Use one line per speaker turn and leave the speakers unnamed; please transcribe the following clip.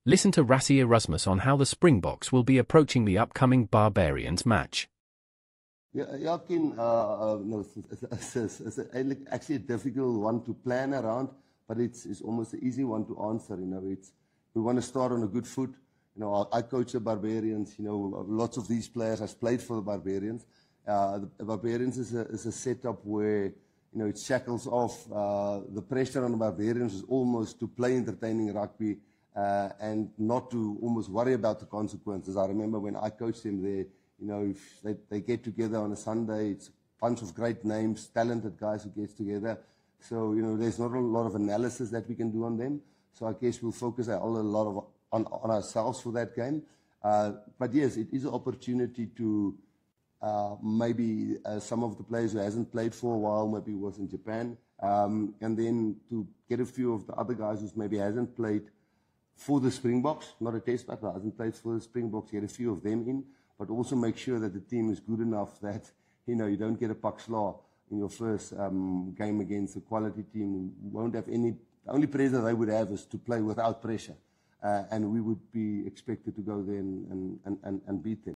Listen to Rassie Erasmus on how the Springboks will be approaching the upcoming Barbarians match.
Yeah, Ken, no, it's actually a difficult one to plan around, but it's almost an easy one to answer. We want to start on a good foot. I coach the Barbarians. Lots of these players have played for the Barbarians. The Barbarians is a setup where it shackles off. The pressure on the Barbarians is almost to play entertaining rugby and not to almost worry about the consequences. I remember when I coached them there. If they get together on a Sunday, it's a bunch of great names, talented guys who get together. So, there's not a lot of analysis that we can do on them. So I guess we'll focus a lot on ourselves for that game. But yes, it is an opportunity to maybe some of the players who hasn't played for a while, maybe was in Japan, and then to get a few of the other guys who maybe hasn't played for the Springboks, not a test match, but hasn't played for the Springboks, get a few of them in. But also make sure that the team is good enough that, you don't get a pak slaag in your first game against a quality team. You won't have the only pressure they would have is to play without pressure. And we would be expected to go there and beat them.